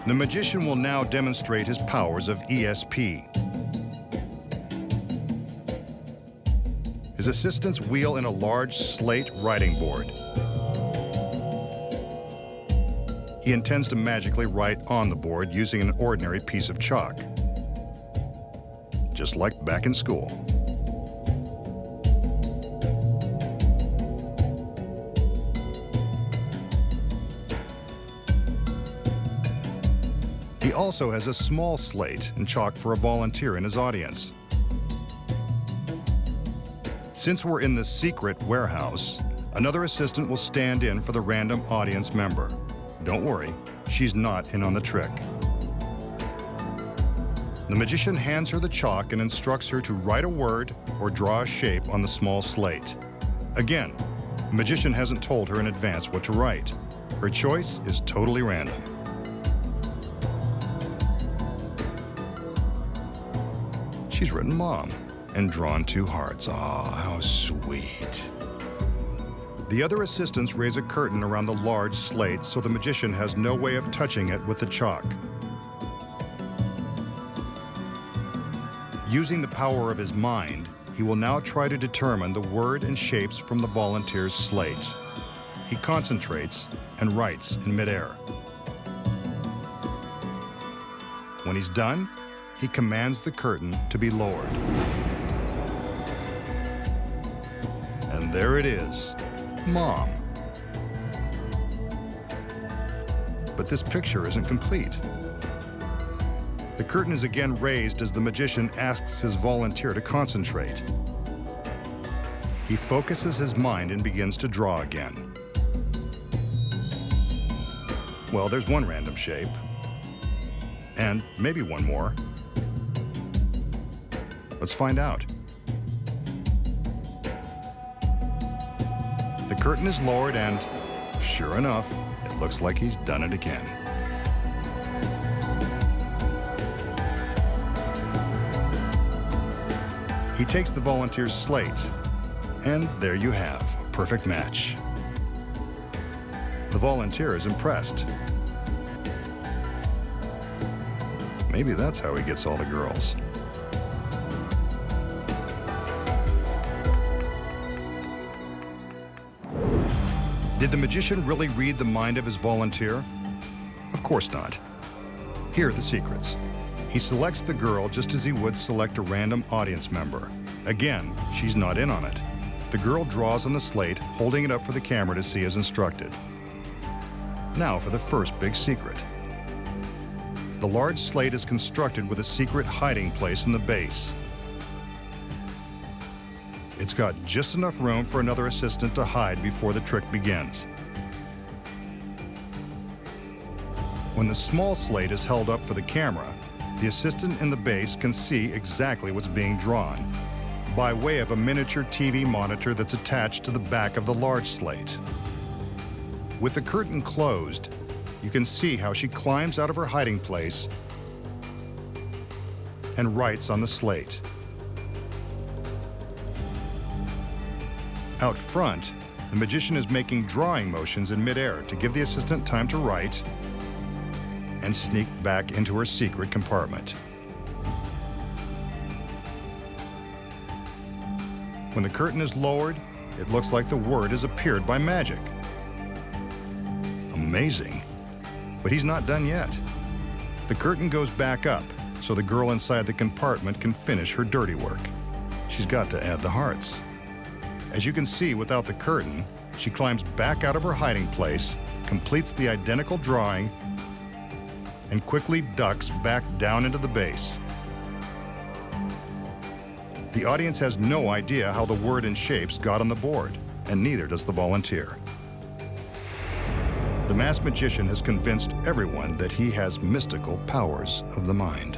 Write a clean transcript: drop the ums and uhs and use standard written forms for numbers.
The magician will now demonstrate his powers of ESP. His assistants wheel in a large slate writing board. He intends to magically write on the board using an ordinary piece of chalk, just like back in school. He also has a small slate and chalk for a volunteer in his audience. Since we're in the secret warehouse, another assistant will stand in for the random audience member. Don't worry, she's not in on the trick. The magician hands her the chalk and instructs her to write a word or draw a shape on the small slate. Again, the magician hasn't told her in advance what to write. Her choice is totally random. She's written Mom and drawn 2 hearts. Aw, how sweet. The other assistants raise a curtain around the large slate so the magician has no way of touching it with the chalk. Using the power of his mind, he will now try to determine the word and shapes from the volunteer's slate. He concentrates and writes in midair. When he's done, he commands the curtain to be lowered. And there it is, Mom. But this picture isn't complete. The curtain is again raised as the magician asks his volunteer to concentrate. He focuses his mind and begins to draw again. Well, there's one random shape. And maybe one more. Let's find out. The curtain is lowered and, sure enough, it looks like he's done it again. He takes the volunteer's slate, and there you have a perfect match. The volunteer is impressed. Maybe that's how he gets all the girls. Did the magician really read the mind of his volunteer? Of course not. Here are the secrets. He selects the girl just as he would select a random audience member. Again, she's not in on it. The girl draws on the slate, holding it up for the camera to see as instructed. Now for the first big secret. The large slate is constructed with a secret hiding place in the base. It's got just enough room for another assistant to hide before the trick begins. When the small slate is held up for the camera, the assistant in the base can see exactly what's being drawn by way of a miniature TV monitor that's attached to the back of the large slate. With the curtain closed, you can see how she climbs out of her hiding place and writes on the slate. Out front, the magician is making drawing motions in midair to give the assistant time to write and sneak back into her secret compartment. When the curtain is lowered, it looks like the word has appeared by magic. Amazing. But he's not done yet. The curtain goes back up so the girl inside the compartment can finish her dirty work. She's got to add the hearts. As you can see, without the curtain, she climbs back out of her hiding place, completes the identical drawing, and quickly ducks back down into the base. The audience has no idea how the word and shapes got on the board, and neither does the volunteer. The masked magician has convinced everyone that he has mystical powers of the mind.